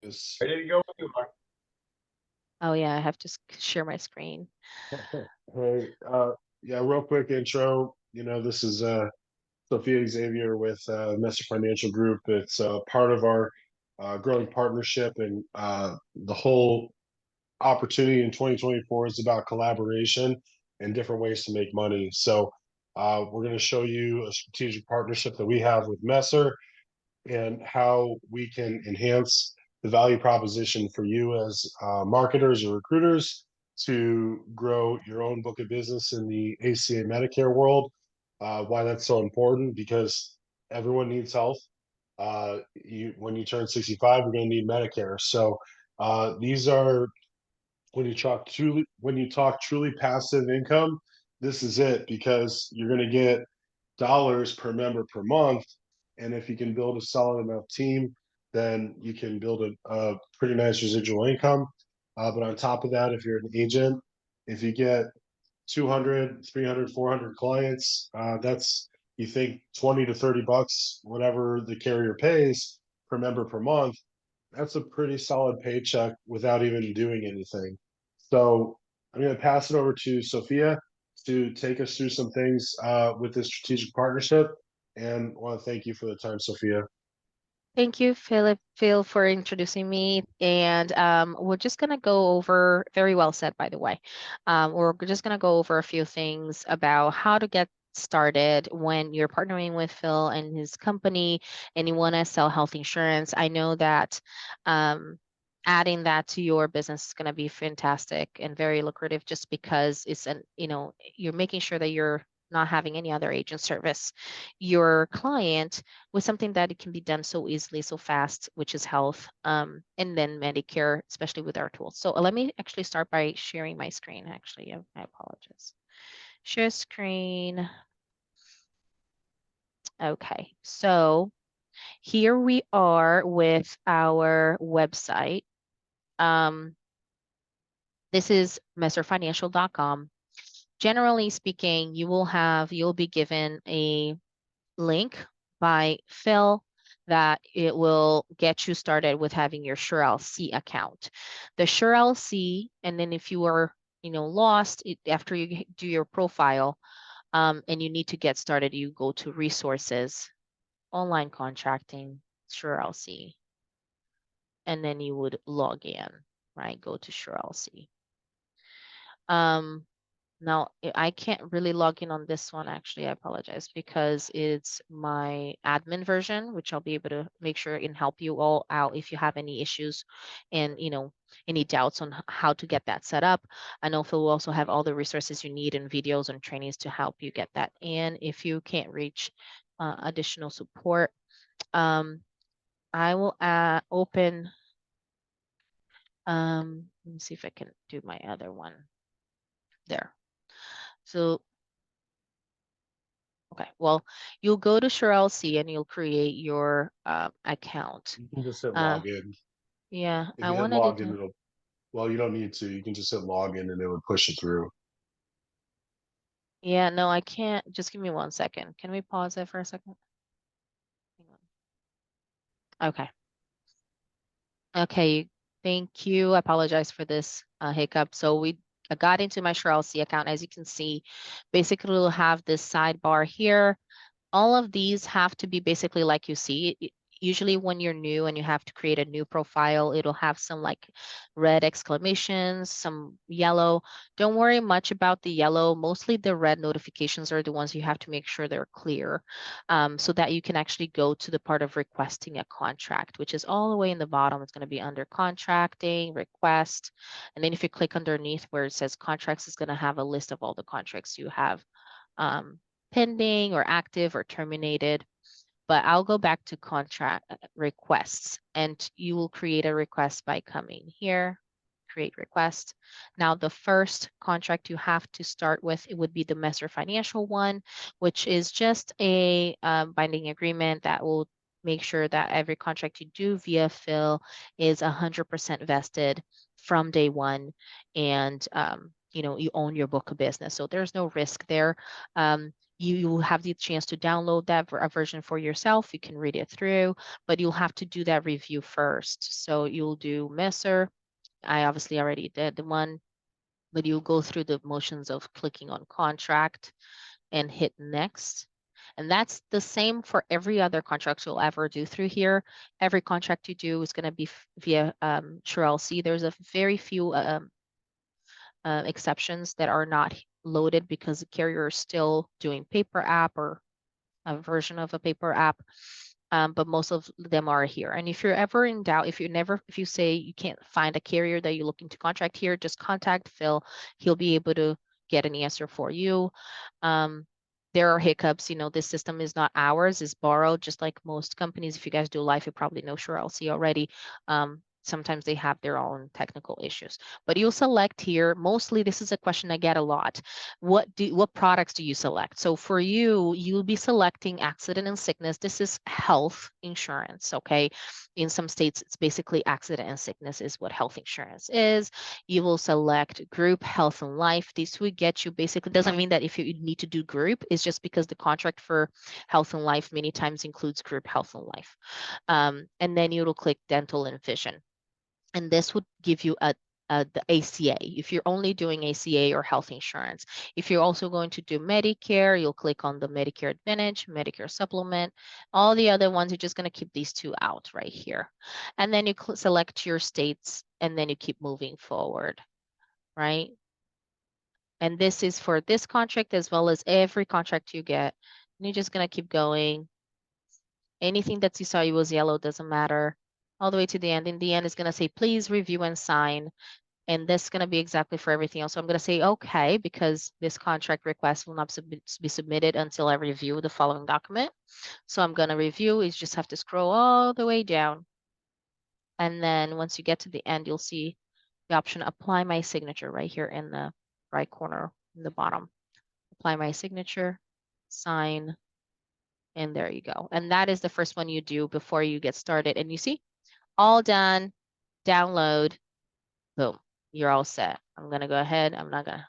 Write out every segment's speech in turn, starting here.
Ready to go when you Oh yeah, I have to share my screen. are. Hey, yeah, real quick intro. This is Sophia Xavier with Messer Financial Group. It's part of our growing partnership, and the whole opportunity in 2024 is about collaboration and different ways to make money. So, we're going to show you a strategic partnership that we have with Messer and how we can enhance the value proposition for you as marketers or recruiters to grow your own book of business in the ACA Medicare world. Why that's so important? Because everyone needs health. When you turn 65, you're going to need Medicare. So these are when you talk truly passive income, this is it because you're going to get dollars per member per month. And if you can build a solid enough team, then you can build a pretty nice residual income. But on top of that, if you're an agent, if you get 200, 300, 400 clients, that's, you think 20 to 30 bucks, whatever the carrier pays per member per month, that's a pretty solid paycheck without even doing anything. So I'm going to pass it over to Sophia to take us through some things with this strategic partnership. And I want to thank you for the time, Sophia. Thank you, Phil, for introducing me. And we're just gonna go over, very well said, by the way. We're just gonna go over a few things about how to get started when you're partnering with Phil and his company and you want to sell health insurance. I know that um, adding that to your business is going to be fantastic and very lucrative just because you're making sure that you're not having any other agent service your client with something that it can be done so easily, so fast, which is health, and then Medicare, especially with our tools. So let me actually start by sharing my screen. Actually, I apologize. Share screen. Okay, so here we are with our website. Um, this is messerfinancial.com. Generally speaking, you'll be given a link by Phil that it will get you started with having your SureLC account. The SureLC, and then if you are, lost after you do your profile, and you need to get started, you go to resources, online contracting, SureLC, and then you would log in, right? Go to SureLC. Um, Now, I can't really log in on this one, actually. I apologize because it's my admin version, which I'll be able to make sure and help you all out if you have any issues and, any doubts on how to get that set up. I know Phil will also have all the resources you need and videos and trainings to help you get that in. If you can't reach additional support, um, I will open, let me see if I can do my other one there. So okay, well, you'll go to SureLC and you'll create your account. You can just hit Uh, login. yeah, If I you hit wanted it login, to, well, you don't need to. You can just hit login and it would push it through. yeah, no, I can't. Just give me 1 second. Can we pause it for a second? Hang on. Okay. Okay, thank you. I apologize for this hiccup. So I got into my SureLC account. As you can see, basically we'll have this sidebar here. All of these have to be basically like you see. Usually when you're new and you have to create a new profile, it'll have some like red exclamations, some yellow. Don't worry much about the yellow. Mostly the red notifications are the ones you have to make sure they're clear, so that you can actually go to the part of requesting a contract, which is all the way in the bottom. It's going to be under contracting, request. And then if you click underneath where it says contracts, it's going to have a list of all the contracts you have um, pending or active or terminated. But I'll go back to contract requests and you will create a request by coming here, create request. Now, the first contract you have to start with, it would be the Messer Financial one, which is just a binding agreement that will make sure that every contract you do via Phil is 100% vested from day one and you own your book of business. So there's no risk there. You will have the chance to download that a version for yourself. You can read it through, but you'll have to do that review first. So you'll do Messer. I obviously already did the one, but you'll go through the motions of clicking on contract and hit next. And that's the same for every other contract you'll ever do through here. Every contract you do is going to be via SureLC. There's a very few exceptions that are not loaded because the carrier is still doing paper app or a version of a paper app. But most of them are here. And if you're ever in doubt, if you say you can't find a carrier that you're looking to contract here, just contact Phil. He'll be able to get an answer for you. There are hiccups, this system is not ours, it's borrowed, just like most companies. If you guys do life, you probably know SureLC already. Sometimes they have their own technical issues, but you'll select here. Mostly, this is a question I get a lot. What products do you select? So for you, you'll be selecting accident and sickness. This is health insurance, okay? In some states, it's basically accident and sickness is what health insurance is. You will select group, health, and life. This will get you basically, doesn't mean that if you need to do group, it's just because the contract for health and life many times includes group, health, and life. And then you'll click dental and vision. And this would give you the ACA if you're only doing ACA or health insurance. If you're also going to do Medicare, you'll click on the Medicare Advantage, Medicare Supplement. All the other ones, you're just going to keep these two out right here. And then you select your states and then you keep moving forward, right? And this is for this contract as well as every contract you get. And you're just going to keep going. Anything that you saw you was yellow doesn't matter. All the way to the end. In the end, it's going to say, please review and sign. And this is going to be exactly for everything else. So I'm going to say, okay, because this contract request will not be submitted until I review the following document. So I'm going to review. You just have to scroll all the way down. And then once you get to the end, you'll see the option, apply my signature right here in the right corner in the bottom. Apply my signature, sign, and there you go. And that is the first one you do before you get started. And you see, all done, download, boom, you're all set. I'm gonna go ahead, I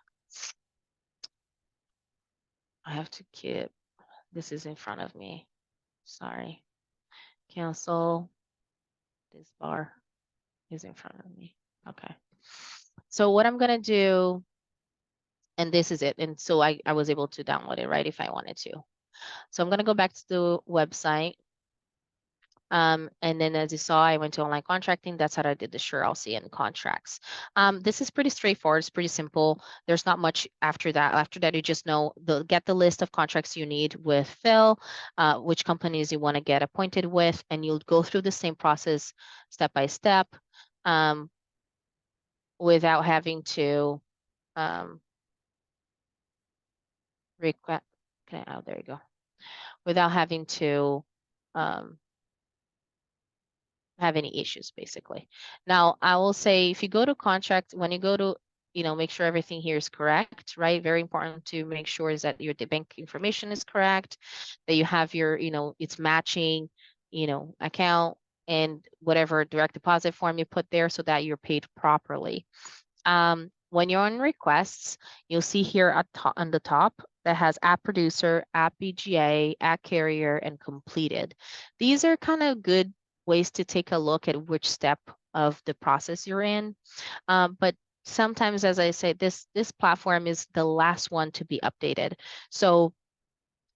have to keep, this is in front of me, sorry. Cancel, this bar is in front of me, okay. So what I'm gonna do, and this is it, and so I was able to download it, right, if I wanted to. So I'm gonna go back to the website. And then as you saw, I went to online contracting. That's how I did the SureLC and contracts. This is pretty straightforward. It's pretty simple. There's not much after that. After that, you just know get the list of contracts you need with Phil, which companies you want to get appointed with, and you'll go through the same process step by step without having to request. Okay, oh, there you go. Without having to have any issues basically. Now, I will say if you go to contract, when you go to, make sure everything here is correct, right? Very important to make sure is that the bank information is correct, that you have your, it's matching, account and whatever direct deposit form you put there so that you're paid properly. When you're on requests, you'll see here on the top that has app producer, app BGA, app carrier, and completed. These are kind of good ways to take a look at which step of the process you're in. But sometimes, as I say, this platform is the last one to be updated. So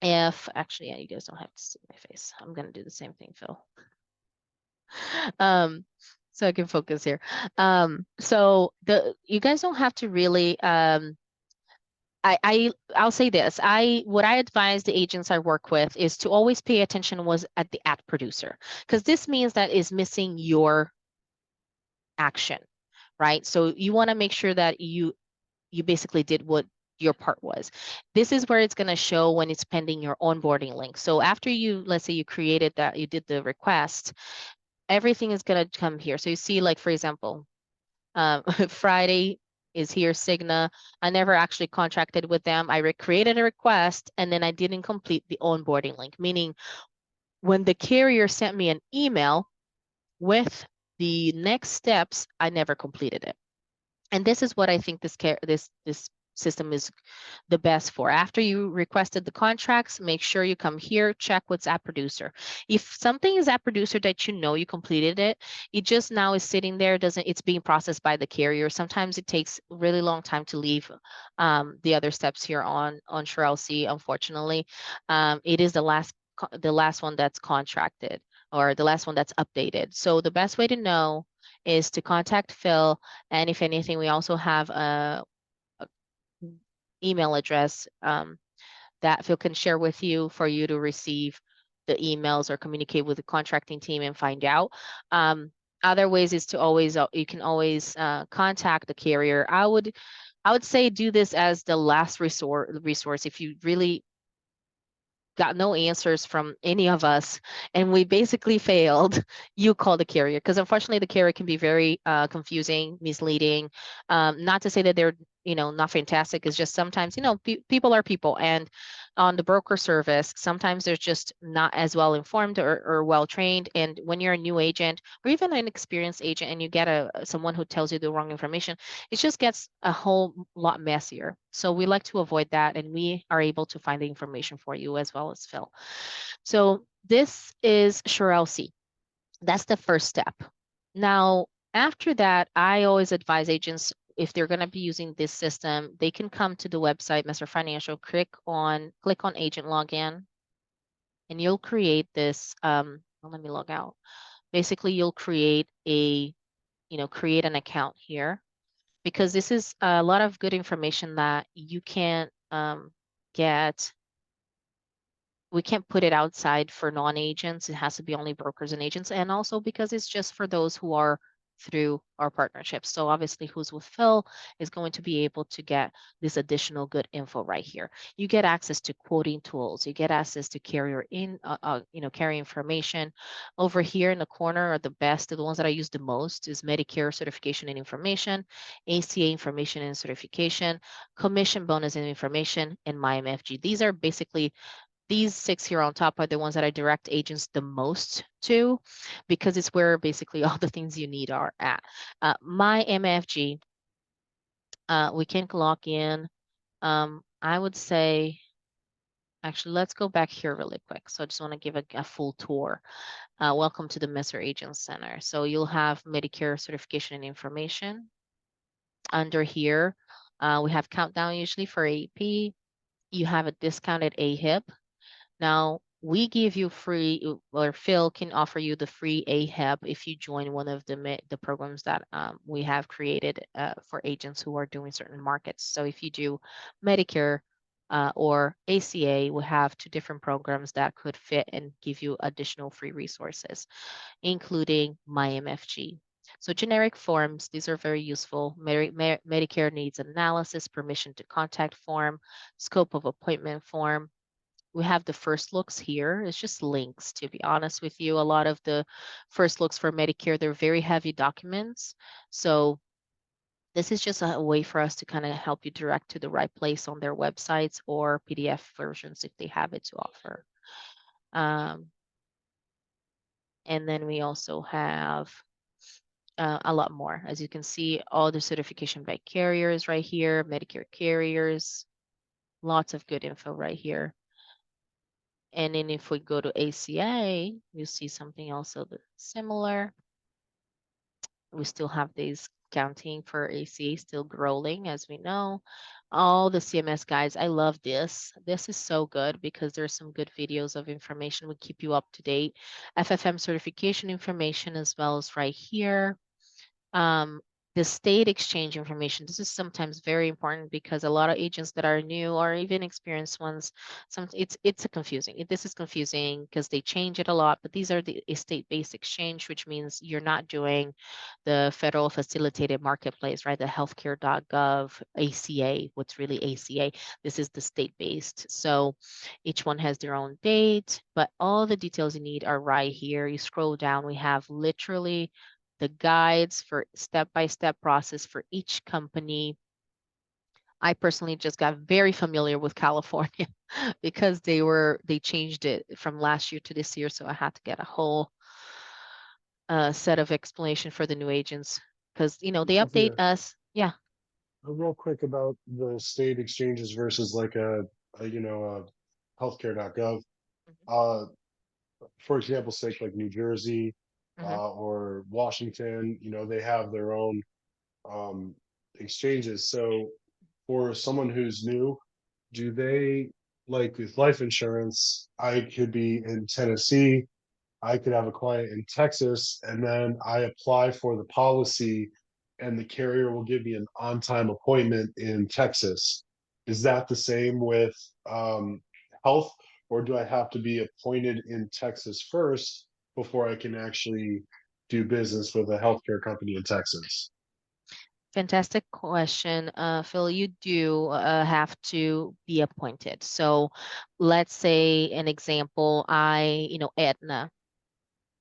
actually, yeah, you guys don't have to see my face. I'm going to do the same thing, Phil. So I can focus here. So you guys don't have to really I'll say this. What I advise the agents I work with is to always pay attention was at the app producer, because this means that is missing your action, right? So you want to make sure that you basically did what your part was. This is where it's going to show when it's pending your onboarding link. So after let's say you created that, you did the request, everything is going to come here. So you see, like, for example, Friday is here, Cigna. I never actually contracted with them. I created a request and then I didn't complete the onboarding link, meaning when the carrier sent me an email with the next steps, I never completed it. And this is what I think this system is the best for. After you requested the contracts, make sure you come here, check what's app producer. If something is app producer that you know you completed it, it just now is sitting there, doesn't, it's being processed by the carrier. Sometimes it takes really long time to leave the other steps here on SureLC, unfortunately. It is the last one that's contracted or the last one that's updated. So the best way to know is to contact Phil. And if anything, we also have a email address that Phil can share with you for you to receive the emails or communicate with the contracting team and find out. Other ways is to always, you can always contact the carrier. I would say do this as the last resource if you really got no answers from any of us and we basically failed, you call the carrier, because unfortunately the carrier can be very confusing, misleading. Not to say that they're, not fantastic. It's just sometimes, people are people, and on the broker service sometimes they're just not as well informed or well trained. And when you're a new agent or even an experienced agent and you get someone who tells you the wrong information, it just gets a whole lot messier. So we like to avoid that, and we are able to find the information for you as well as Phil. So this is SureLC. That's the first step. Now, after that, I always advise agents, if they're going to be using this system, they can come to the website, Mr. Financial, click on agent login, and you'll create this. Well, let me log out. Basically, you'll create create an account here, because this is a lot of good information that you can't get. We can't put it outside for non-agents. It has to be only brokers and agents. And also because it's just for those who are through our partnership. So obviously who's with Phil is going to be able to get this additional good info right here. You get access to quoting tools. You get access to carrier carrier information. Over here in the corner are the best. The ones that I use the most is Medicare certification and information, ACA information and certification, commission bonus and information, and MyMFG. These are basically these 6 here on top are the ones that I direct agents the most to, because it's where basically all the things you need are at. My MFG, we can log in. I would say, actually, let's go back here really quick. So I just want to give a full tour. Welcome to the Messer Agent Center. So you'll have Medicare certification and information. Under here, we have countdown usually for AP. You have a discounted AHIP. Now, we give you free, or Phil can offer you the free AHEB if you join one of the programs that we have created for agents who are doing certain markets. So if you do Medicare or ACA, we have 2 different programs that could fit and give you additional free resources, including MyMFG. So generic forms, these are very useful. Medicare needs analysis, permission to contact form, scope of appointment form. We have the first looks here. It's just links, to be honest with you. A lot of the first looks for Medicare, they're very heavy documents. So this is just a way for us to kind of help you direct to the right place on their websites or PDF versions if they have it to offer. And then we also have a lot more. As you can see, all the certification by carriers right here, Medicare carriers, lots of good info right here. And then if we go to ACA, you see something also similar. We still have these counting for ACA still growing, as we know. All the CMS guides, I love this. This is so good because there's some good videos of information. We keep you up to date. FFM certification information as well as right here. The state exchange information. This is sometimes very important because a lot of agents that are new or even experienced ones, it's a confusing. This is confusing because they change it a lot, but these are the state-based exchange, which means you're not doing the federal facilitated marketplace, right? The healthcare.gov, ACA, what's really ACA. This is the state-based. So each one has their own date, but all the details you need are right here. You scroll down, we have literally the guides for step-by-step process for each company. I personally just got very familiar with California because they changed it from last year to this year. So I had to get a whole set of explanation for the new agents because, they update Sophia, us. Yeah. real quick about the state exchanges versus like a healthcare.gov. Uh, for example, sake like New Jersey Hmm. or Washington, they have their own um, exchanges. So for someone who's new, do they like with life insurance? I could be in Tennessee, I could have a client in Texas, and then I apply for the policy, and the carrier will give me an on-time appointment in Texas. Is that the same with health, or do I have to be appointed in Texas first before I can actually do business with a healthcare company in Texas? Fantastic question. Phil, you do have to be appointed. So let's say an example, Aetna.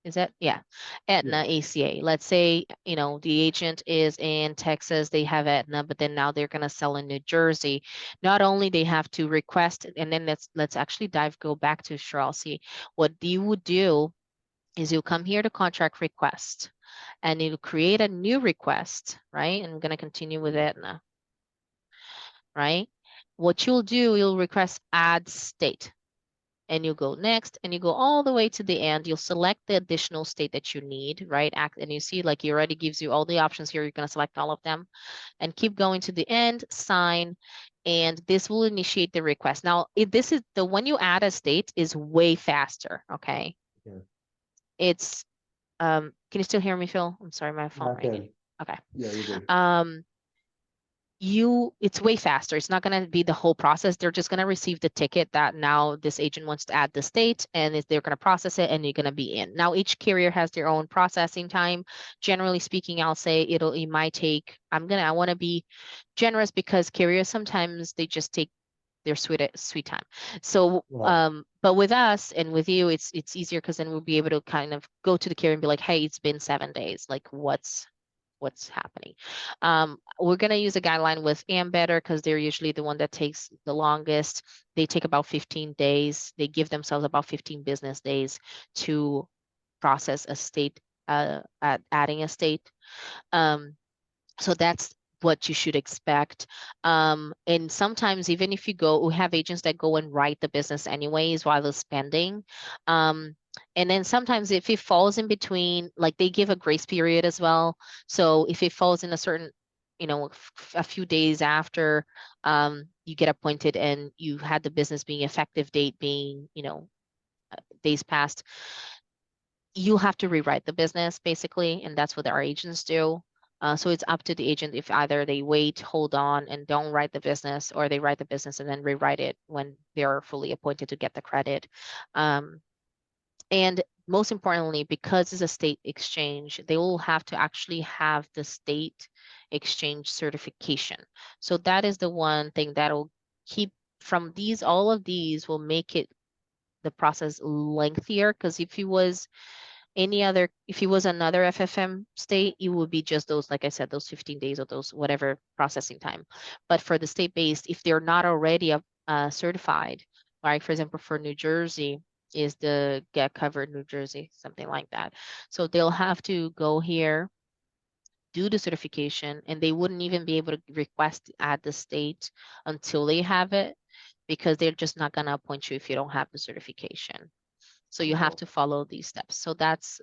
Is that? Yeah. Yeah. Aetna ACA. Let's say, the agent is in Texas, they have Aetna, but then now they're going to sell in New Jersey. Not only they have to request, and then let's actually go back to Strelsi. What you would do is you come here to contract request and you create a new request, right? And I'm going to continue with Aetna, right? What you'll do, you'll request add state and you go next and you go all the way to the end. You'll select the additional state that you need, right? And you see like he already gives you all the options here. You're going to select all of them and keep going to the end, sign, and this will initiate the request. Now, if this is the when you add a state is way faster, okay? Okay. It's can you still hear me, Phil? I'm sorry, my phone I ringing. can. Okay. Yeah, you're good. Um, it's way faster. It's not going to be the whole process. They're just going to receive the ticket that now this agent wants to add the state and they're going to process it and you're going to be in. Now each carrier has their own processing time. Generally speaking, I'll say it might take, I want to be generous because carriers sometimes they just take their sweet time. So Right. but with us and with you it's easier because then we'll be able to kind of go to the carrier and be like, hey, it's been 7 days. Like what's happening. We're going to use a guideline with Ambetter because they're usually the one that takes the longest. They take about 15 days. They give themselves about 15 business days to process a state, adding a state. Um, so that's what you should expect. And sometimes even if you go, we have agents that go and write the business anyways while they're spending. Um, and then sometimes if it falls in between, like they give a grace period as well. So if it falls in a certain, a few days after you get appointed and you had the business being effective date being, days past, you have to rewrite the business basically, and that's what our agents do. So it's up to the agent if either they wait, hold on, and don't write the business, or they write the business and then rewrite it when they're fully appointed to get the credit. Um, and most importantly, because it's a state exchange, they will have to actually have the state exchange certification. So that is the one thing that'll keep from these, all of these will make it the process lengthier because if he was another FFM state, it would be just those, like I said, those 15 days or those whatever processing time. But for the state based, if they're not already certified, like for example, for New Jersey, is the Get Covered New Jersey, something like that. So they'll have to go here, do the certification, and they wouldn't even be able to request at the state until they have it because they're just not going to appoint you if you don't have the certification. So you have Oh. to follow these steps. So that's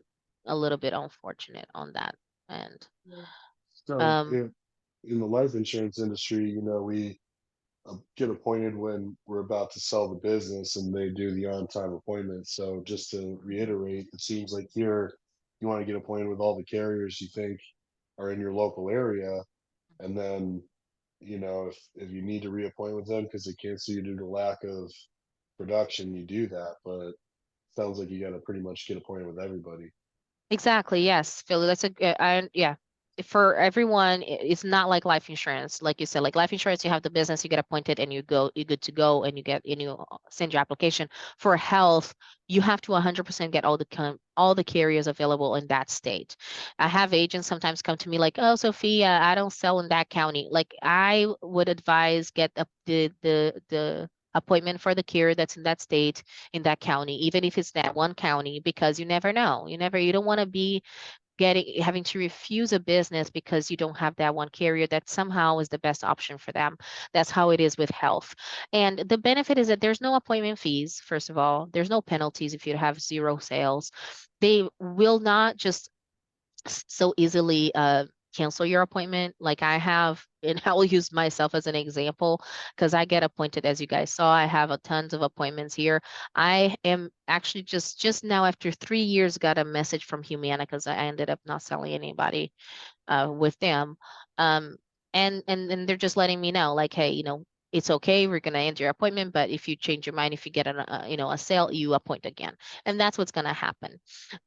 a little bit unfortunate on that. And So um, if in the life insurance industry, we get appointed when we're about to sell the business and they do the on-time appointment. So just to reiterate, it seems like here you want to get appointed with all the carriers you think are in your local area. And then, if you need to reappoint with them because they can't see you due to lack of production, you do that. But sounds like you got to pretty much get appointed with everybody. exactly, yes, Philly. Yeah. For everyone, it's not like life insurance. Like you said, like life insurance, you have the business, you get appointed, and you're good to go, and you send your application. For health, you have to 100% get all the carriers available in that state. I have agents sometimes come to me like, "Oh, Sophia, I don't sell in that county." Like I would advise get the appointment for the carrier that's in that state in that county, even if it's that one county, because you never know. You don't want to be having to refuse a business because you don't have that one carrier that somehow is the best option for them. That's how it is with health. And the benefit is that there's no appointment fees, first of all. There's no penalties if you have zero sales. They will not just so easily cancel your appointment like I have. And I will use myself as an example because I get appointed, as you guys saw. I have a tons of appointments here. I am actually just now, after 3 years, got a message from Humana because I ended up not selling anybody with them. Um, and they're just letting me know, like, hey, it's okay. We're gonna end your appointment, but if you change your mind, if you get a sale, you appoint again, and that's what's gonna happen.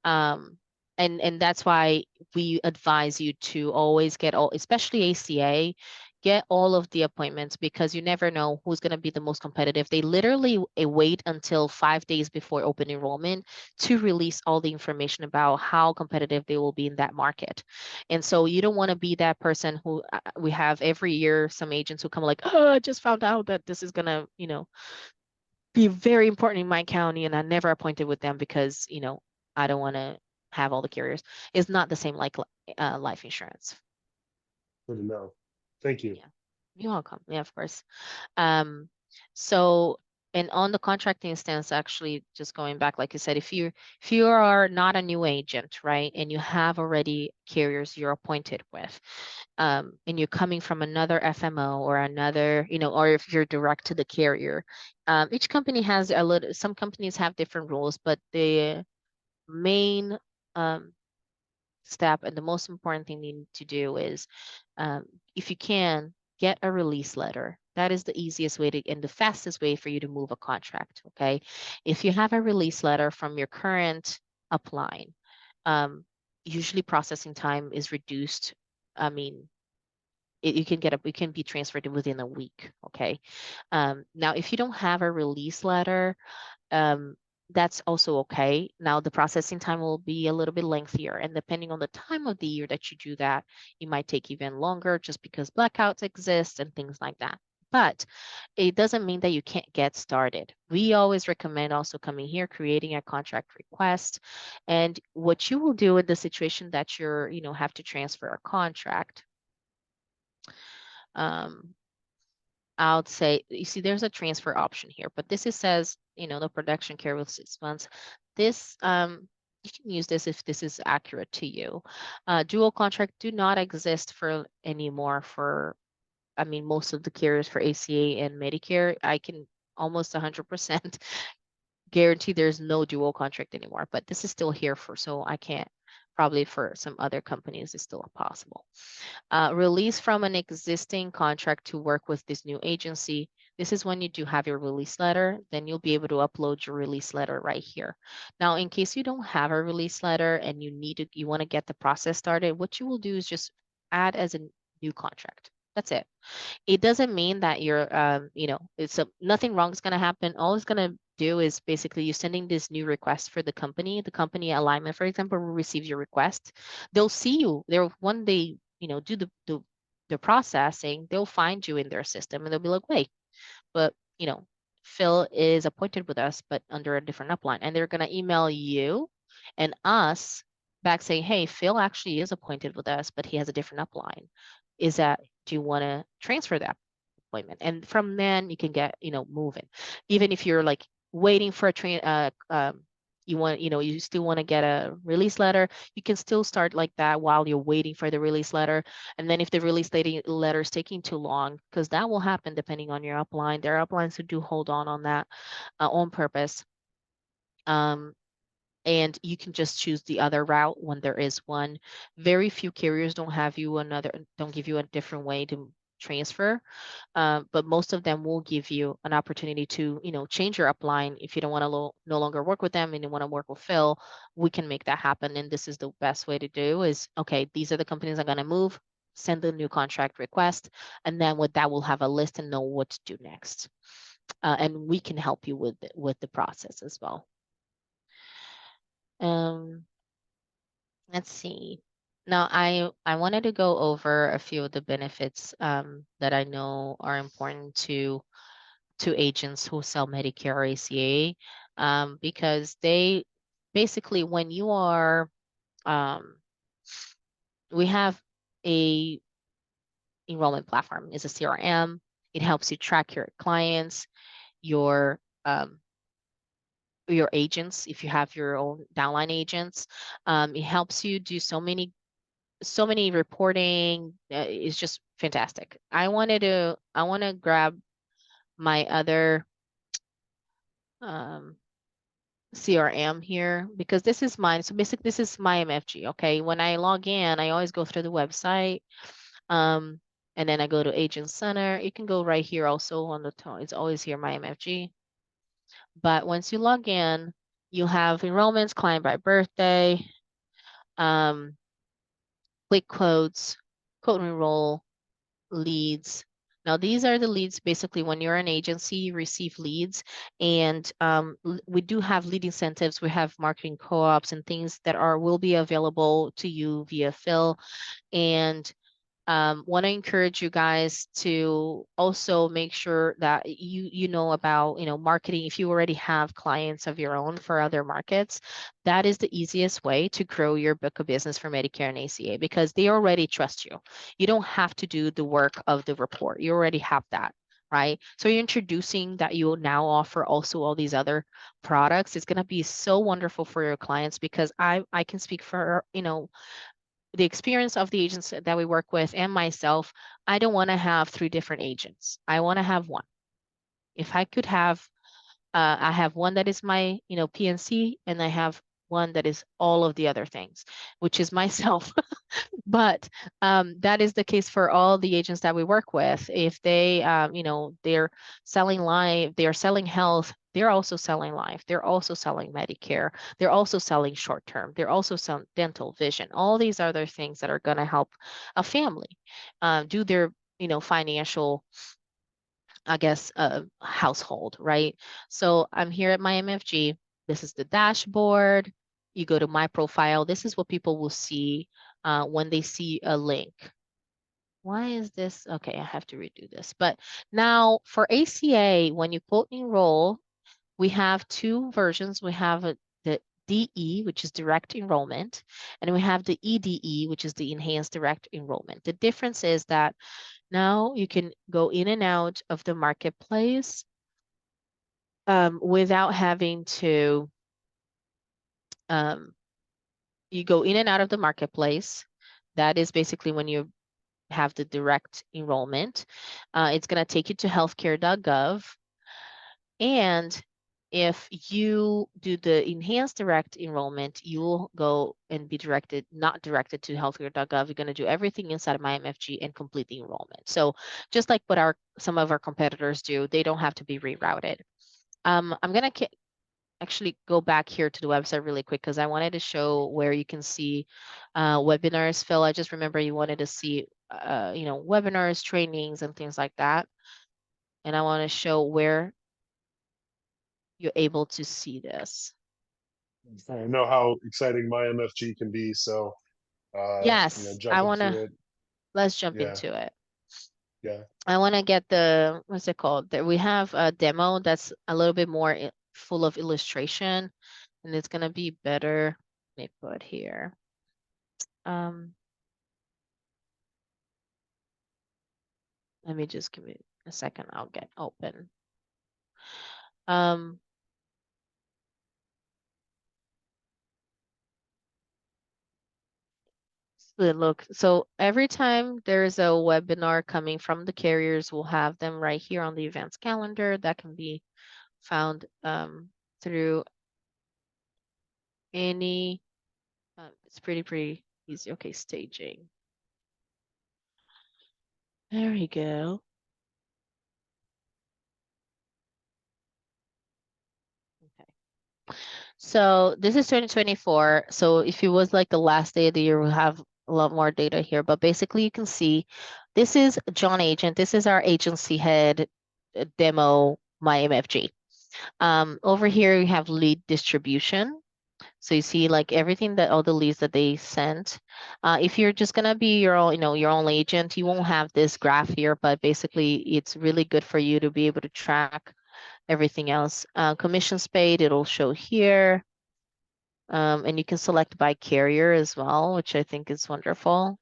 Um, and that's why we advise you to always get all, especially ACA, get all of the appointments because you never know who's going to be the most competitive. They literally wait until 5 days before open enrollment to release all the information about how competitive they will be in that market. And so you don't want to be that person who we have every year some agents who come like, oh, I just found out that this is going to, be very important in my county and I never appointed with them because, I don't want to have all the carriers. It's not the same like life insurance. Good to know. Thank you. Yeah. You're welcome. Yeah, of course. Um, so, and on the contracting stance, actually, just going back, like you said, if you are not a new agent, right, and you have already carriers you're appointed with, and you're coming from another FMO or another, or if you're direct to the carrier, each company has a little. Some companies have different rules, but the main um, step and the most important thing you need to do is um, if you can get a release letter. That is the easiest way to and the fastest way for you to move a contract. Okay. If you have a release letter from your current upline, um, usually processing time is reduced. I mean, it can be transferred within a week. Okay. Now, if you don't have a release letter, um, that's also okay. Now, the processing time will be a little bit lengthier, and depending on the time of the year that you do that, it might take even longer just because blackouts exist and things like that. But it doesn't mean that you can't get started. We always recommend also coming here, creating a contract request. And what you will do in the situation that have to transfer a contract, um, I would say, you see, there's a transfer option here, but this says, the production care with 6 months. This, you can use this if this is accurate to you. Dual contract do not exist for anymore for, I mean, most of the carriers for ACA and Medicare. I can almost 100% guarantee there's no dual contract anymore, but this is still here so I can't, probably for some other companies, it's still possible. Release from an existing contract to work with this new agency. This is when you do have your release letter, then you'll be able to upload your release letter right here. Now, in case you don't have a release letter and you want to get the process started, what you will do is just add as a new contract. That's it. It doesn't mean that you're, nothing wrong is going to happen. All it's going to do is basically you sending this new request for the company. The company alignment, for example, will receive your request. They'll see you. They'll when they, do the processing, they'll find you in their system and they'll be like, wait, but Phil is appointed with us, but under a different upline. And they're going to email you and us back saying, hey, Phil actually is appointed with us, but he has a different upline. Do you want to transfer that appointment? And from then you can get, moving. Even if you're like waiting for a train, you still want to get a release letter, you can still start like that while you're waiting for the release letter. And then if the letter is taking too long, because that will happen depending on your upline, there are uplines who do hold on that on purpose. Um, and you can just choose the other route when there is one. Very few carriers don't give you a different way to transfer, but most of them will give you an opportunity to, change your upline. If you don't want to no longer work with them and you want to work with Phil, we can make that happen. And this is the best way to do is, okay, these are the companies I'm going to move, send the new contract request, and then with that, we'll have a list and know what to do next. And we can help you with the process as well. Um, let's see. Now, I wanted to go over a few of the benefits that I know are important to agents who sell Medicare or ACA, because they basically, when you are um, we have a enrollment platform. It's a CRM. It helps you track your clients, your um, your agents, if you have your own downline agents. It helps you do so many reporting. It's just fantastic. I want to grab my other um, CRM here because this is mine. So basically, this is my MFG. Okay, when I log in, I always go through the website, um, and then I go to Agent Center. You can go right here also on the top. It's always here, my MFG. But once you log in, you have enrollments, client by birthday, um, quick quotes, quote and enroll, leads. Now, these are the leads basically when you're an agency, you receive leads, and we do have lead incentives. We have marketing co-ops and things that are will be available to you via Phil. And want to encourage you guys to also make sure that you know about marketing. If you already have clients of your own for other markets, that is the easiest way to grow your book of business for Medicare and ACA because they already trust you. You don't have to do the work of the report. You already have that. Right. So you're introducing that you will now offer also all these other products. It's going to be so wonderful for your clients because I can speak for, the experience of the agents that we work with and myself. I don't want to have three different agents. I want to have one. If I could have, I have one that is my, PNC, and I have one that is all of the other things, which is myself. But that is the case for all the agents that we work with. If they, they're selling life, they are selling health, they're also selling life, they're also selling Medicare, they're also selling short term, they're also selling dental, vision, all these other things that are going to help a family do their, financial, I guess, household, right? So I'm here at my MFG. This is the dashboard. You go to my profile. This is what people will see when they see a link. Why is this? Okay, I have to redo this. But now for ACA, when you quote enroll, we have two versions. We have the DE, which is direct enrollment, and we have the EDE, which is the enhanced direct enrollment. The difference is that now you can go in and out of the marketplace without having to, um, you go in and out of the marketplace. That is basically when you have the direct enrollment. It's going to take you to healthcare.gov. And if you do the enhanced direct enrollment, you will go and be directed, not directed to healthcare.gov. You're going to do everything inside of my MFG and complete the enrollment. So just like what some of our competitors do, they don't have to be rerouted. I'm going to actually go back here to the website really quick because I wanted to show where you can see webinars. Phil, I just remember you wanted to see, webinars, trainings, and things like that. And I want to show where you're able to see this. I know how exciting my MFG can be, so Yes, I jumping want to to, it. let's jump Yeah, into it. yeah. I want to get the, what's it called? That we have a demo that's a little bit more full of illustration, and it's going to be better. Let me put here. Um, Let me just give it a second. I'll get open. Um, so look, so every time there's a webinar coming from the carriers, we'll have them right here on the events calendar that can be found through any, it's pretty easy. Okay, staging. There we go. Okay. So this is 2024. So if it was like the last day of the year, we'll have a lot more data here. But basically, you can see this is John Agent. This is our agency head demo, my MFG. Over here, you have lead distribution. So you see like everything that all the leads that they sent. If you're just gonna be your own, your own agent, you won't have this graph here, but basically it's really good for you to be able to track everything else. Commissions paid, it'll show here. And you can select by carrier as well, which I think is wonderful.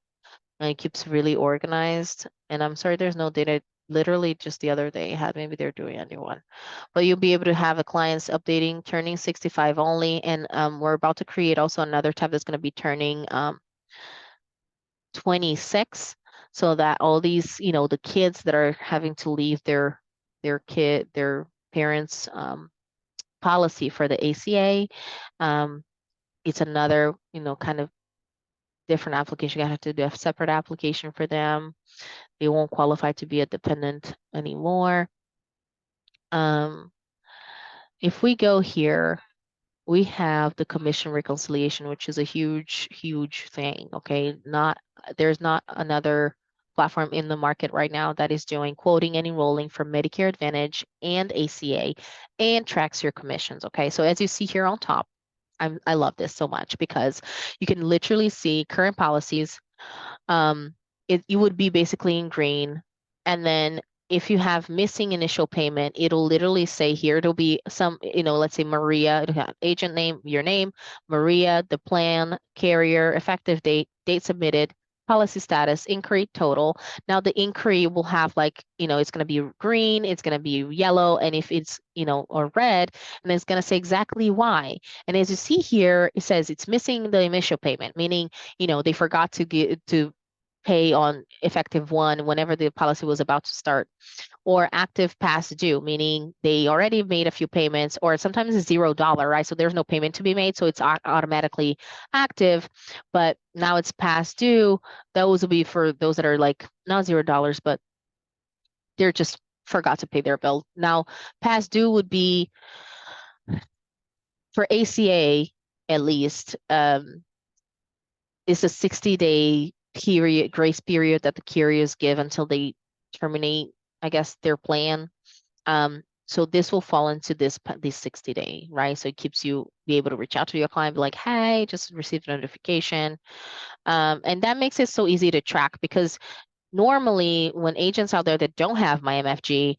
And it keeps really organized. And I'm sorry, there's no data. Literally just the other day had, maybe they're doing a new one. But you'll be able to have a clients updating, turning 65 only. And we're about to create also another tab that's going to be turning 26, so that all these, the kids that are having to leave their parents' policy for the ACA, it's another, kind of different application. You have to do a separate application for them. They won't qualify to be a dependent anymore. If we go here, we have the commission reconciliation, which is a huge, huge thing. Okay, there's not another platform in the market right now that is doing quoting and enrolling for Medicare Advantage and ACA and tracks your commissions. Okay, so as you see here on top, I love this so much because you can literally see current policies. um, you would be basically in green. And then if you have missing initial payment, it'll literally say here, it'll be some, let's say Maria, it'll have agent name, your name, Maria, the plan, carrier, effective date, date submitted, policy status, inquiry total. Now the inquiry will have like, it's going to be green, it's going to be yellow, and if it's, or red, and it's going to say exactly why. And as you see here, it says it's missing the initial payment, meaning, they forgot to pay on effective one whenever the policy was about to start, or active past due, meaning they already made a few payments, or sometimes it's $0, right? So there's no payment to be made, so it's automatically active, but now it's past due. Those will be for those that are like not $0, but they're just forgot to pay their bill. Now, past due would be for ACA at least. Is a 60-day period, grace period that the carriers give until they terminate, I guess, their plan. So this will fall into this 60-day, right? So it keeps you be able to reach out to your client, be like, hey, just received a notification. And that makes it so easy to track, because normally when agents out there that don't have my MFG,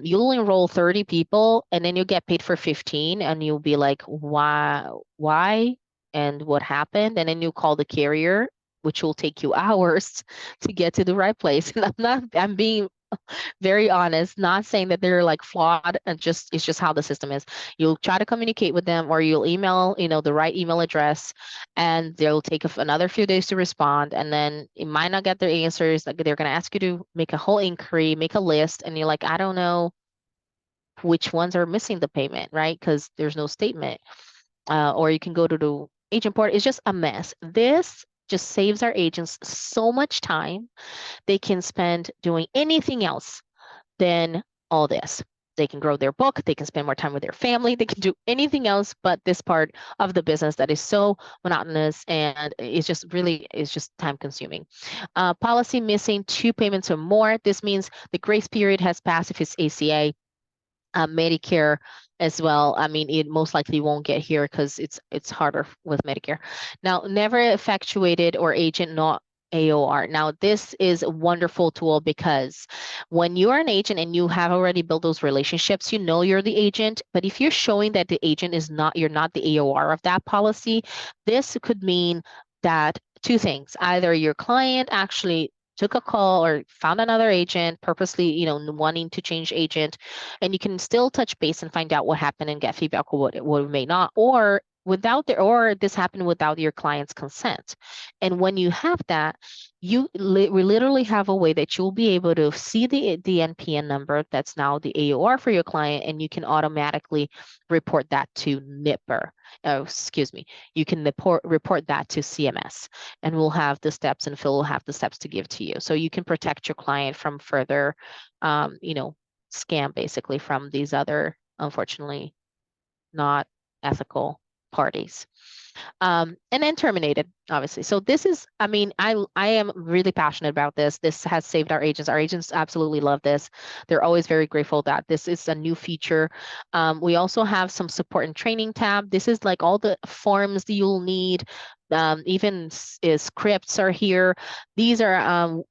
you'll enroll 30 people and then you'll get paid for 15, and you'll be like, why, and what happened? And then you call the carrier, which will take you hours to get to the right place. And I'm being very honest, not saying that they're like flawed, and just it's just how the system is. You'll try to communicate with them, or you'll email, the right email address, and they'll take another few days to respond, and then it might not get their answers. Like, they're going to ask you to make a whole inquiry, make a list, and you're like, I don't know which ones are missing the payment, right? Because there's no statement. Or you can go to the agent portal. It's just a mess. This just saves our agents so much time. They can spend doing anything else than all this. They can grow their book, they can spend more time with their family, they can do anything else but this part of the business that is so monotonous, and it's just time consuming. Policy missing 2 payments or more. This means the grace period has passed if it's ACA. Medicare as well. I mean, it most likely won't get here because it's harder with Medicare. Now, never effectuated or agent not AOR. Now, this is a wonderful tool because when you are an agent and you have already built those relationships, you know you're the agent. But if you're showing that the agent is not, you're not the AOR of that policy, this could mean that two things. Either your client actually took a call or found another agent purposely, wanting to change agent, and you can still touch base and find out what happened and get feedback or what may not, or or this happened without your client's consent. And when you have that, we literally have a way that you'll be able to see the NPN number that's now the AOR for your client, and you can automatically report that to NIPR. Oh, excuse me. You can report that to CMS, and we'll have the steps, and Phil will have the steps to give to you. So you can protect your client from further, scam, basically, from these other, unfortunately, not ethical parties. And then terminated, obviously. So this is, I mean, I am really passionate about this. This has saved our agents. Our agents absolutely love this. They're always very grateful that this is a new feature. We also have some support and training tab. This is like all the forms that you'll need. Even scripts are here. These are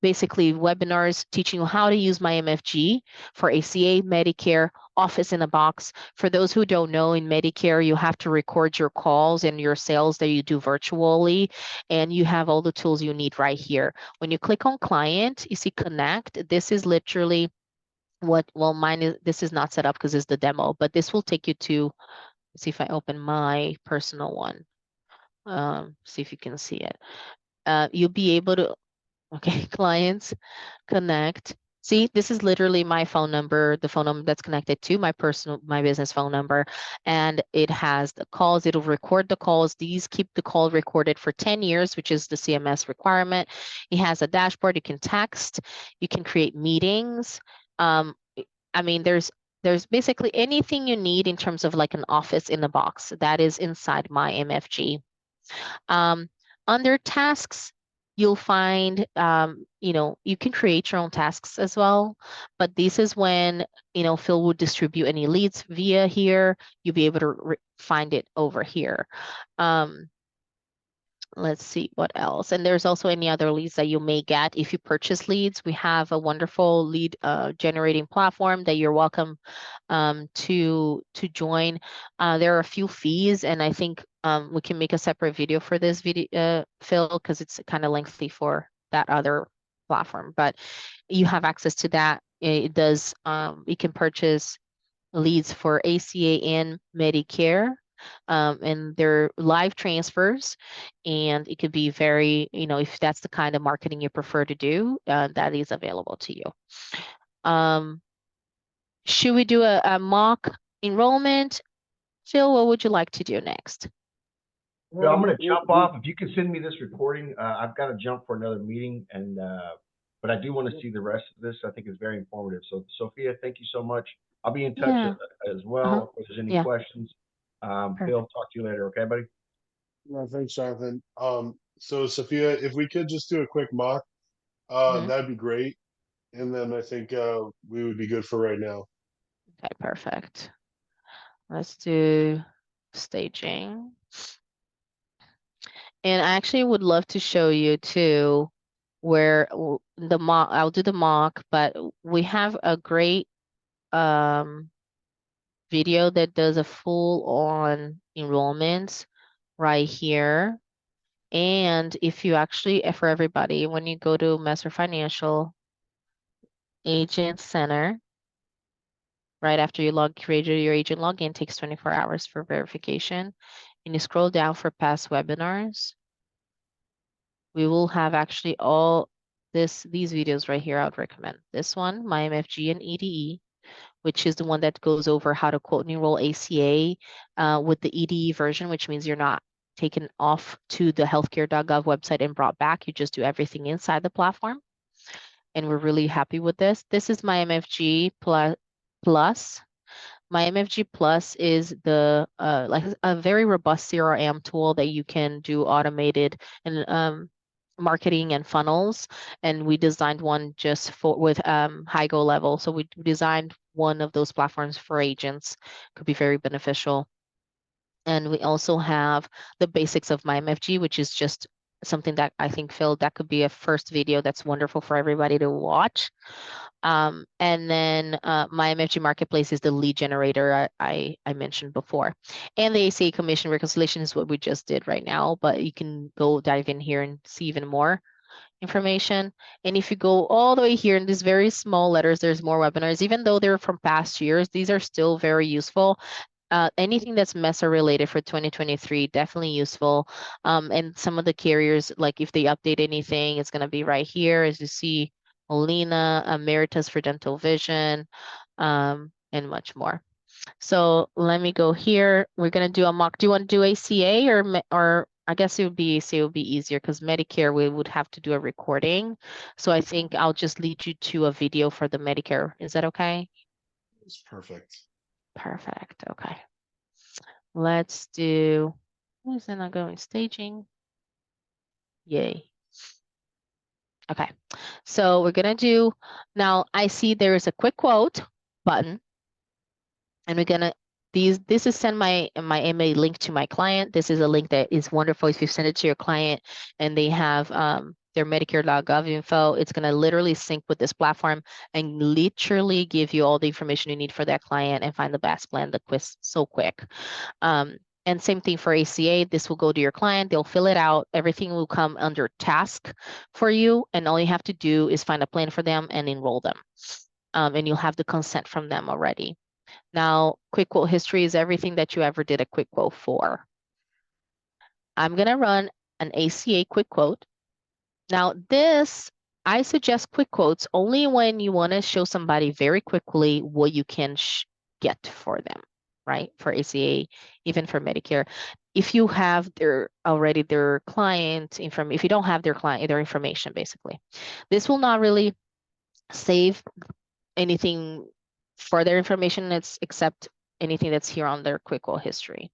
basically webinars teaching you how to use my MFG for ACA, Medicare, Office in a Box. For those who don't know, in Medicare, you have to record your calls and your sales that you do virtually, and you have all the tools you need right here. When you click on client, you see connect. This is literally well, mine is, this is not set up because it's the demo, but this will take you to, let's see if I open my personal one. See if you can see it. You'll be able to, okay, clients, connect. See, this is literally my phone number, the phone number that's connected to my business phone number. And it has the calls, it'll record the calls. These keep the call recorded for 10 years, which is the CMS requirement. It has a dashboard, you can text, you can create meetings. I mean, there's basically anything you need in terms of like an office in a box that is inside my MFG. Um, Under tasks, you'll find, you can create your own tasks as well, but this is when, Phil would distribute any leads via here. You'll be able to find it over here. Let's see what else. And there's also any other leads that you may get if you purchase leads. We have a wonderful lead generating platform that you're welcome to join. There are a few fees, and I think we can make a separate video for this video, Phil, because it's kind of lengthy for that other platform. But you have access to that. It does. You can purchase leads for ACA and Medicare. And they're live transfers, and it could be very, if that's the kind of marketing you prefer to do, that is available to you. Should we do a mock enrollment? Phil, what would you like to do next? Phil, I'm going to jump off. If you can send me this recording, I've got to jump for another meeting, but I do want to see the rest of this. I think it's very informative. So, Sophia, thank you so much. I'll be in touch as well if there's any questions. Phil, talk to you later. Okay, buddy? No, thanks, Jonathan. So Sophia, if we could just do a quick mock, that'd be great. And then I think we would be good for right now. Okay, perfect. Let's do staging. And I actually would love to show you too where the mock, I'll do the mock, but we have a great video that does a full on enrollment right here. And if you actually, for everybody, when you go to Messer Financial Agent Center, right after you created your agent login, takes 24 hours for verification. And you scroll down for past webinars. We will have actually all these videos right here. I would recommend this one, my MFG and EDE, which is the one that goes over how to quote and enroll ACA with the EDE version, which means you're not taken off to the healthcare.gov website and brought back. You just do everything inside the platform. And we're really happy with this. This is my MFG plus. My MFG Plus is the like a very robust CRM tool that you can do automated and marketing and funnels. And we designed one just with HiGo level. So we designed one of those platforms for agents. Could be very beneficial. And we also have the basics of my MFG, which is just something that I think, Phil, that could be a first video that's wonderful for everybody to watch. And then my MFG Marketplace is the lead generator I mentioned before. And the ACA Commission Reconciliation is what we just did right now, but you can go dive in here and see even more information. And if you go all the way here in these very small letters, there's more webinars. Even though they're from past years, these are still very useful. Anything that's Messer related for 2023, definitely useful. And some of the carriers, like if they update anything, it's going to be right here. As you see, Molina, Emeritus for dental vision, and much more. So let me go here. We're going to do a mock. Do you want to do ACA or I guess it would be ACA would be easier because Medicare, we would have to do a recording. So I think I'll just lead you to a video for the Medicare. Is that okay? It's perfect. Perfect. Okay. Let's do, why is it not going staging? Yay. Okay. So we're going to do, now I see there is a quick quote button, and we're going to, this is send my MA link to my client. This is a link that is wonderful if you send it to your client and they have their Medicare.gov info. It's going to literally sync with this platform and literally give you all the information you need for that client and find the best plan, the quiz so quick. And same thing for ACA. This will go to your client. They'll fill it out. Everything will come under task for you. And all you have to do is find a plan for them and enroll them. And you'll have the consent from them already. Now, quick quote history is everything that you ever did a quick quote for. I'm going to run an ACA quick quote. Now, I suggest quick quotes only when you want to show somebody very quickly what you can get for them, right? For ACA, even for Medicare. If you have already their client information, if you don't have their information, basically, this will not really save anything further information except anything that's here on their quick quote history.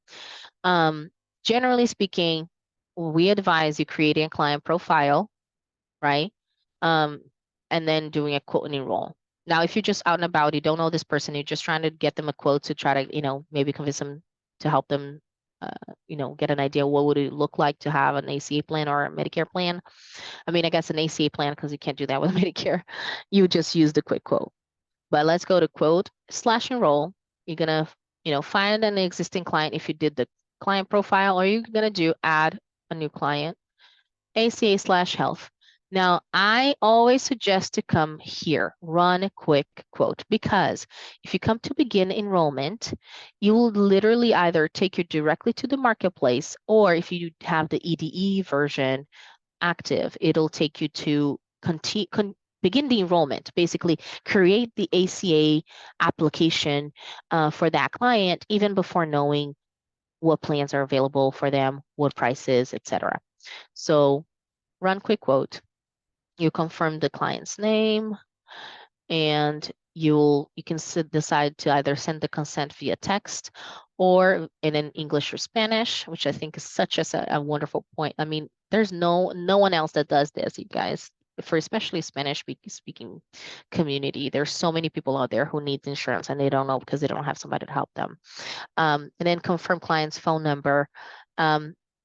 Generally speaking, we advise you creating a client profile, right? And then doing a quote and enroll. Now, if you're just out and about, you don't know this person, you're just trying to get them a quote to try to, maybe convince them to help them, get an idea what would it look like to have an ACA plan or a Medicare plan. I mean, I guess an ACA plan because you can't do that with Medicare. You just use the quick quote. But let's go to quote/enroll. You're gonna, find an existing client if you did the client profile, or you're gonna do add a new client, ACA/health. Now, I always suggest to come here, run a quick quote, because if you come to begin enrollment, you will literally either take you directly to the marketplace, or if you have the EDE version active, it'll take you to begin the enrollment, basically create the ACA application for that client, even before knowing what plans are available for them, what prices, etc. So run quick quote. You confirm the client's name, and you can decide to either send the consent via text or in an English or Spanish, which I think is such a wonderful point. I mean, there's no one else that does this, you guys, for especially Spanish speaking community. There's so many people out there who need insurance and they don't know because they don't have somebody to help them. And then confirm client's phone number.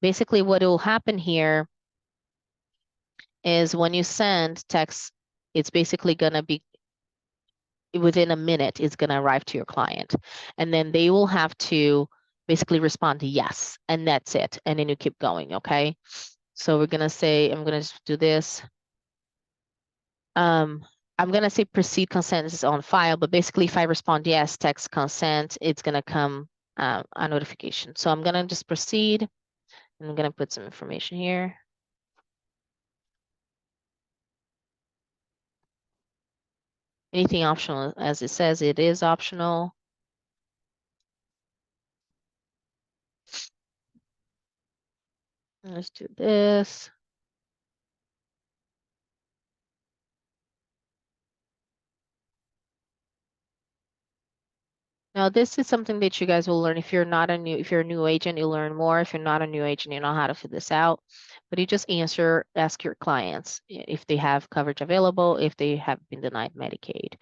Basically, what will happen here is when you send text, it's basically going to be within a minute, it's going to arrive to your client. And then they will have to basically respond to yes, and that's it. And then you keep going, okay? So we're going to say, I'm going to do this. I'm going to say proceed consent is on file, but basically if I respond yes, text consent, it's going to come a notification. So I'm going to just proceed, and I'm going to put some information here. Anything optional, as it says, it is optional. Let's do this. Now, this is something that you guys will learn. If you're a new agent, you'll learn more. If you're not a new agent, you know how to fill this out. But you just ask your clients if they have coverage available, if they have been denied Medicaid.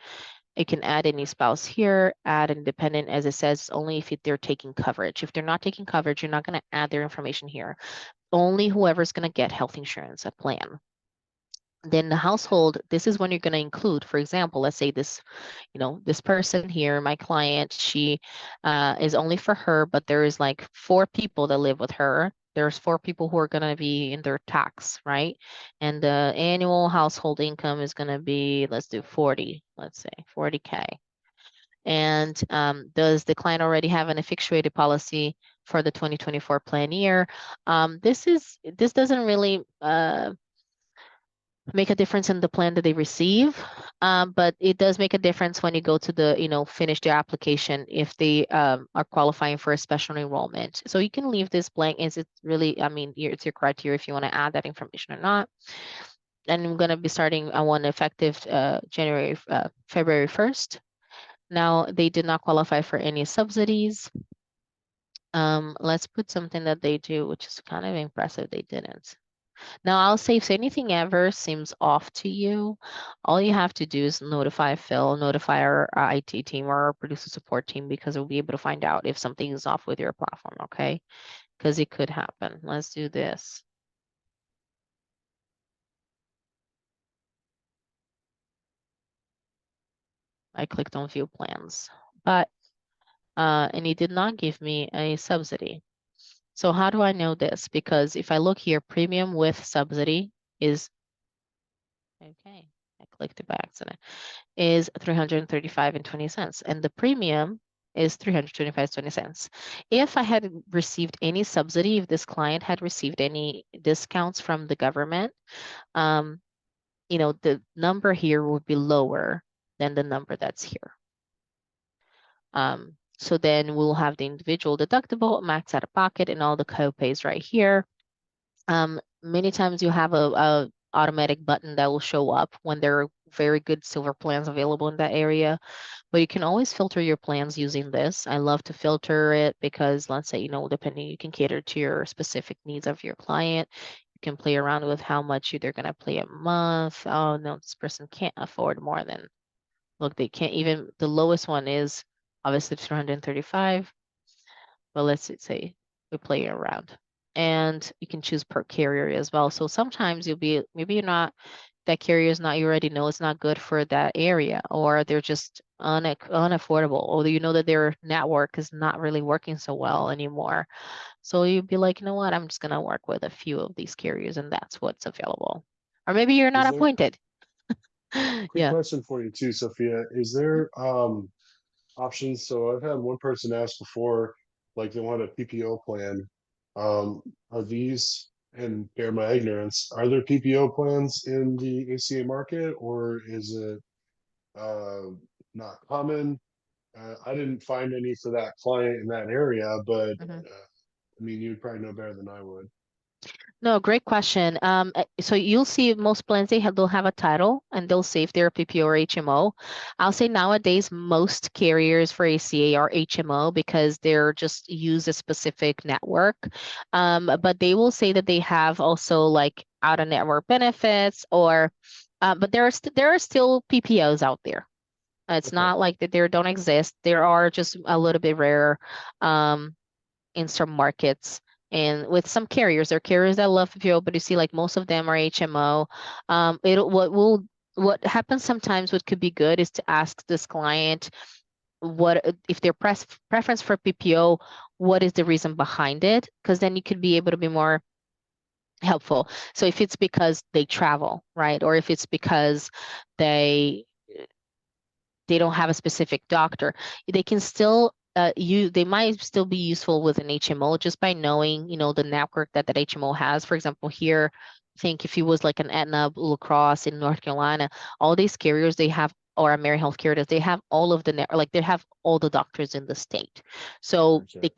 You can add any spouse here, add an independent, as it says, only if they're taking coverage. If they're not taking coverage, you're not going to add their information here. Only whoever's going to get health insurance, a plan. Then the household, this is when you're going to include, for example, let's say this, this person here, my client, she is only for her, but there is like 4 people that live with her. There's 4 people who are going to be in their tax, right? And the annual household income is going to be, let's do 40, let's say 40K. And does the client already have an effectuated policy for the 2024 plan year? This doesn't really make a difference in the plan that they receive, but it does make a difference when you go to the, finish their application if they are qualifying for a special enrollment. So you can leave this blank. Is it really, I mean, it's your criteria if you want to add that information or not. And I'm going to be starting one effective February 1st. Now, they did not qualify for any subsidies. Let's put something that they do, which is kind of impressive. They didn't. Now, I'll say if anything ever seems off to you, all you have to do is notify Phil, notify our IT team or our producer support team, because we'll be able to find out if something is off with your platform, okay? Because it could happen. Let's do this. I clicked on view plans, but and it did not give me a subsidy. So how do I know this? Because if I look here, premium with subsidy is, okay, I clicked it by accident, is 335.20 cents. And the premium is 325.20 cents. If I had received any subsidy, if this client had received any discounts from the government, the number here would be lower than the number that's here. So then we'll have the individual deductible, max out of pocket, and all the co-pays right here. Many times you have a automatic button that will show up when there are very good silver plans available in that area. But you can always filter your plans using this. I love to filter it because let's say, depending, you can cater to your specific needs of your client. You can play around with how much they're going to pay a month. Oh, no, this person can't afford more than, look, they can't even, the lowest one is obviously 335. But let's say we play around. And you can choose per carrier as well. So sometimes maybe you're not, that carrier is not, you already know it's not good for that area, or they're just unaffordable, or you know that their network is not really working so well anymore. So you'd be like, you know what, I'm just gonna work with a few of these carriers and that's what's available. Or maybe you're not Is there appointed. quick Yeah. question for you too, Sophia? Is there options? So I've had one person ask before, like they want a PPO plan. Are these, and bear my ignorance, are there PPO plans in the ACA market, or is it uh, not common? I didn't find any for that client in that area, but Mhm. I mean, you'd probably know better than I would. No, great question. So you'll see most plans they'll have a title and they'll say if they're a PPO or HMO. I'll say nowadays most carriers for ACA are HMO because they're just use a specific network. But they will say that they have also like out of network benefits but there are still PPOs out there. It's Okay, not like that there don't exist. There are just a little bit rare. Um, in some markets and with some carriers. There are carriers that love PPO, but you see like most of them are HMO. What happens sometimes, what could be good is to ask this client what if their preference for PPO, what is the reason behind it? Because then you could be able to be more helpful. So if it's because they travel, right? Or if it's because they they don't have a specific doctor, they can still they might still be useful with an HMO just by knowing, the network that HMO has. For example, here, I think if it was like an Aetna Blue Cross in North Carolina, all these carriers they have, or AmeriHealth carriers, they have all of the like they have all the doctors in the state. So gotcha, they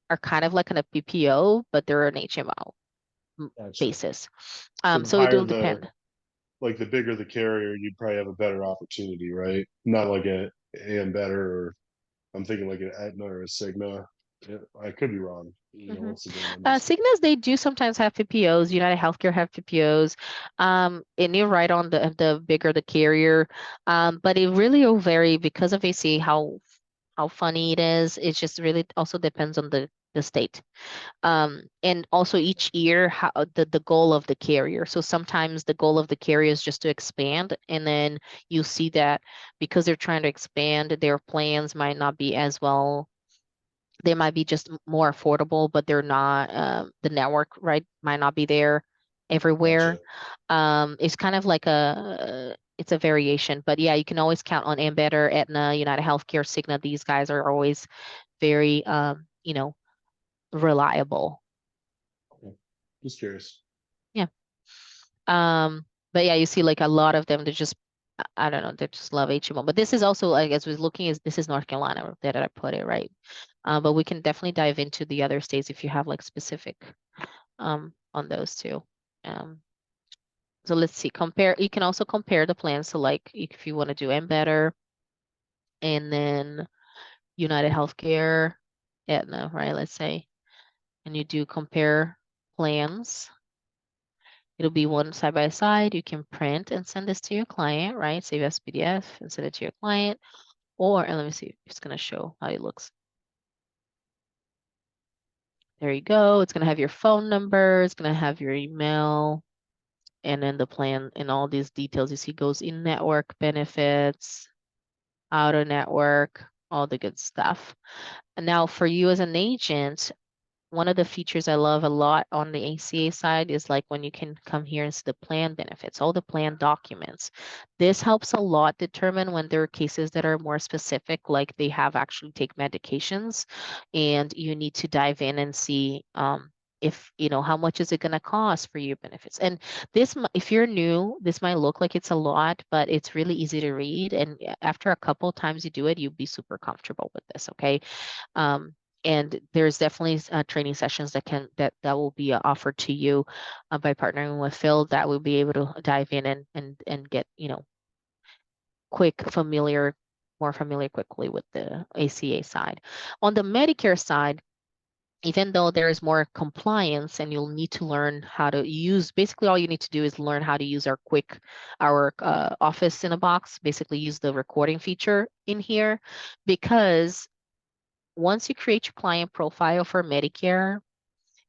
are kind of like an a PPO, but they're an HMO gotcha. basis. So the So it higher will the, depend. like the bigger the carrier, you'd probably have a better opportunity, right? Not like a AM Better, or I'm thinking like an Aetna or a Cigna. Yeah, I could be wrong. Mhm. Once again, I'm just Cignas, they do sometimes have PPOs. United Healthcare have PPOs. And you're right on the bigger the carrier. But it really will vary because of AC, how funny it is. It just really also depends on the state. And also each year, how the goal of the carrier. So sometimes the goal of the carrier is just to expand, and then you see that because they're trying to expand, their plans might not be as well, they might be just more affordable, but they're not, the network, right, might not be there everywhere. gotcha. It's kind of like it's a variation, but yeah, you can always count on Ambetter, Aetna, United Healthcare, Cigna. These guys are always very, reliable. Okay. Just curious. Yeah. But yeah, you see like a lot of them, they just, I don't know, they just love HMO. But this is also, like, as we're looking, this is North Carolina that I put it, right? But we can definitely dive into the other states if you have like specific on those too. Um, so let's see, compare, you can also compare the plans. So like if you want to do Better and then United Healthcare, Aetna, right? Let's say, and you do compare plans. It'll be one side by side. You can print and send this to your client, right? Save as PDF and send it to your client. Or, and let me see if it's going to show how it looks. There you go. It's going to have your phone number. It's going to have your email. And then the plan and all these details you see goes in network benefits. out of network, all the good stuff. And now for you as an agent, one of the features I love a lot on the ACA side is like when you can come here and see the plan benefits, all the plan documents. This helps a lot determine when there are cases that are more specific, like they have actually take medications and you need to dive in and see if, how much is it going to cost for your benefits. And this, if you're new, this might look like it's a lot, but it's really easy to read. And after a couple times you do it, you'll be super comfortable with this, okay? And there's definitely training sessions that will be offered to you by partnering with Phil that will be able to dive in and get more familiar quickly with the ACA side. On the Medicare side, even though there is more compliance and you'll need to learn how to use, basically all you need to do is learn how to use our office in a box, basically use the recording feature in here, because once you create your client profile for Medicare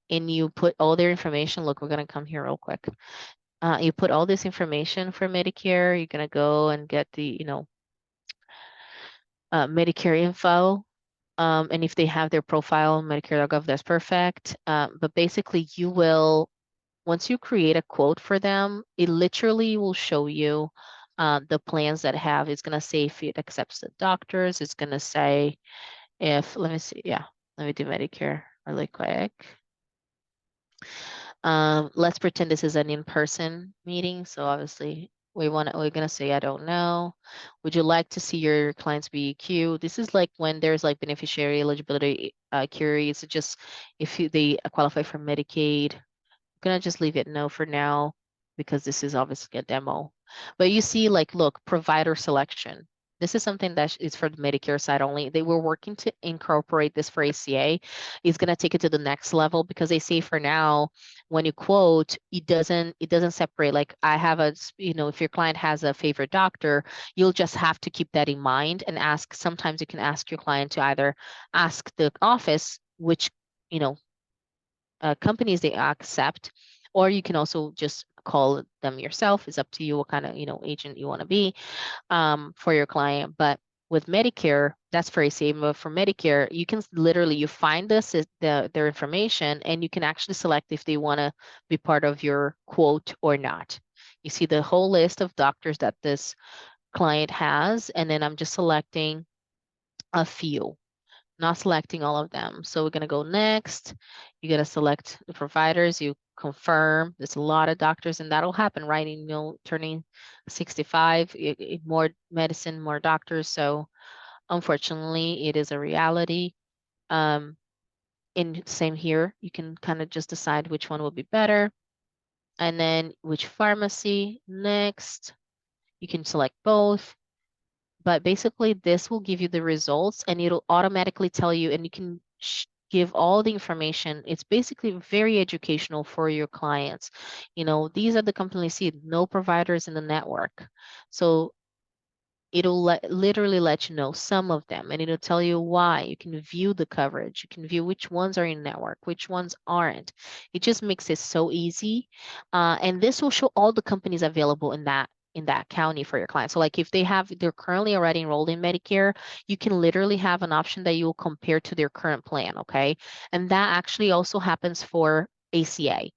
and you put all their information, look, we're going to come here real quick. You put all this information for Medicare, you're going to go and get the, Medicare info. And if they have their profile on Medicare.gov, that's perfect. But basically you will, once you create a quote for them, it literally will show you the plans that have, it's going to say if it accepts the doctors, it's going to say if, let me see, yeah, let me do Medicare really quick. Let's pretend this is an in-person meeting. So obviously we're gonna say, I don't know. Would you like to see your clients BEQ? This is like when there's like beneficiary eligibility queries, just if they qualify for Medicaid. I'm gonna just leave it no for now because this is obviously a demo. But you see like, look, provider selection. This is something that is for the Medicare side only. They were working to incorporate this for ACA. It's going to take it to the next level because they say for now, when you quote, it doesn't separate. Like I have if your client has a favorite doctor, you'll just have to keep that in mind and ask. Sometimes you can ask your client to either ask the office which, companies they accept, or you can also just call them yourself. It's up to you what kind of, agent you want to be for your client. But with Medicare, that's very same. But for Medicare, you can literally, you find their information and you can actually select if they want to be part of your quote or not. You see the whole list of doctors that this client has, and then I'm just selecting a few, not selecting all of them. So we're going to go next. You got to select the providers. You confirm. There's a lot of doctors, and that'll happen, right? Turning 65, more medicine, more doctors. So unfortunately, it is a reality. And same here. You can kind of just decide which one will be better. And then which pharmacy next. You can select both. But basically this will give you the results and it'll automatically tell you, and you can give all the information. It's basically very educational for your clients. These are the companies see no providers in the network. So it'll literally let you know some of them, and it'll tell you why. You can view the coverage. You can view which ones are in network, which ones aren't. It just makes it so easy. And this will show all the companies available in that county for your clients. So like if they're currently already enrolled in Medicare, you can literally have an option that you will compare to their current plan, okay? And that actually also happens for ACA.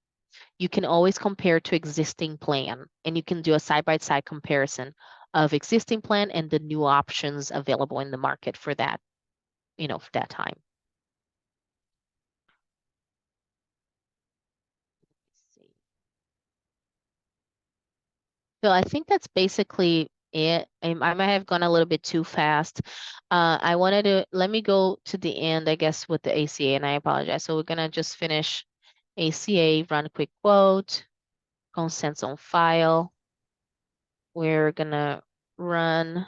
You can always compare to existing plan, and you can do a side-by-side comparison of existing plan and the new options available in the market for that, for that time. So I think that's basically it. I might have gone a little bit too fast. Let me go to the end, I guess, with the ACA, and I apologize. So we're gonna just finish ACA, run a quick quote, consents on file. We're gonna run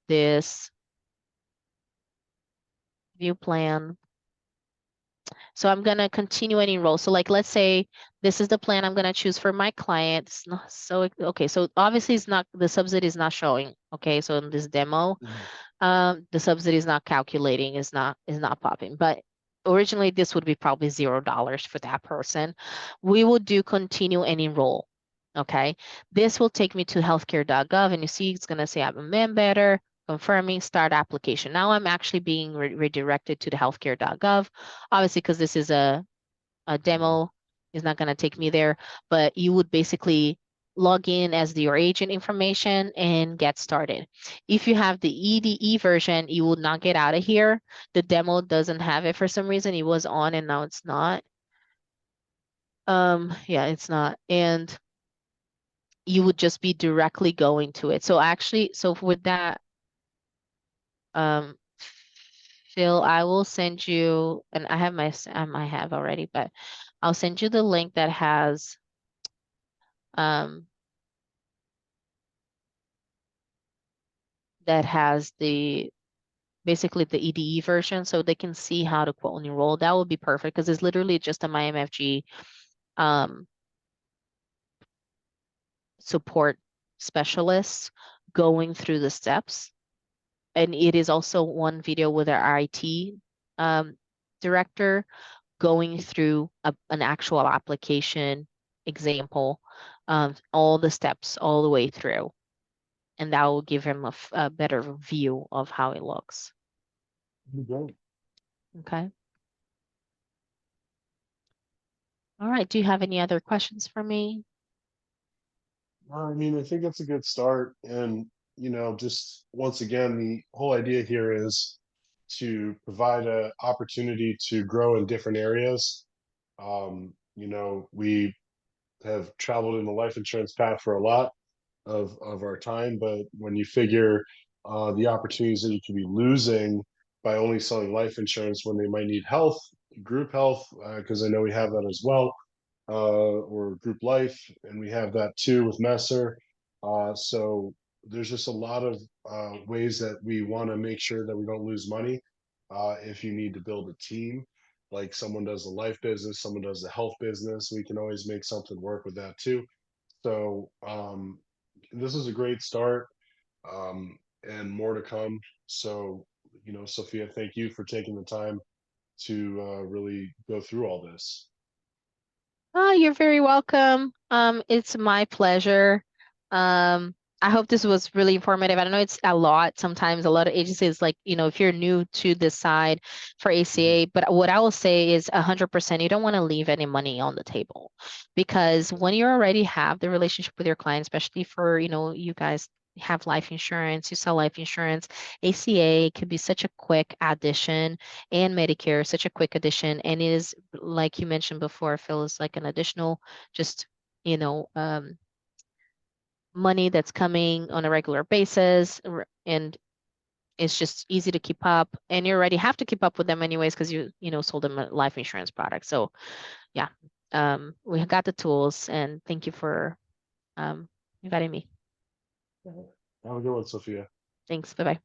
this view plan. So I'm gonna continue and enroll. So like, let's say this is the plan I'm gonna choose for my client. It's not so, okay, so obviously the subsidy is not showing. Okay, so in this demo, the subsidy is not calculating, is not popping. But originally this would be probably $0 for that person. We will do continue and enroll. Okay, this will take me to healthcare.gov, and you see it's gonna say I'm a member. confirming start application. Now I'm actually being redirected to the healthcare.gov, obviously, because this is a demo, is not going to take me there, but you would basically log in as your agent information and get started. If you have the EDE version, you will not get out of here. The demo doesn't have it for some reason. It was on and now it's not. Yeah, it's not. And you would just be directly going to it. So actually, so with that, Phil, I will send you, and I have I might have already, but I'll send you the link that has um, the basically the EDE version, so they can see how to quote and enroll. That would be perfect because it's literally just a MyMFG support specialist going through the steps. And it is also one video with our IT director going through an actual application example, all the steps all the way through. And that will give him a better view of how it looks. Okay. All right. Do you have any other questions for me? I mean, I think that's a good start. And, just once again, the whole idea here is to provide an opportunity to grow in different areas. We have traveled in the life insurance path for a lot of our time, but when you figure the opportunities that you could be losing by only selling life insurance when they might need health, group health, because I know we have that as well, or group life, and we have that too with Messer. So there's just a lot of ways that we want to make sure that we don't lose money. If you need to build a team, like someone does a life business, someone does a health business, we can always make something work with that too. So this is a great start, and more to come. So, Sophia, thank you for taking the time to really go through all this. Oh, you're very welcome. It's my pleasure. I hope this was really informative. I know it's a lot. Sometimes a lot of agencies, like, if you're new to this side for ACA, but what I will say is 100%, you don't want to leave any money on the table, because when you already have the relationship with your client, especially for, you guys have life insurance, you sell life insurance, ACA could be such a quick addition, and Medicare, such a quick addition. And it is, like you mentioned before, Phil, is like an additional, just, money that's coming on a regular basis. And it's just easy to keep up. And you already have to keep up with them anyways, because sold them a life insurance product. So yeah, we got the tools, and thank you for inviting me. Have a good one, Sophia. Thanks. Bye-bye.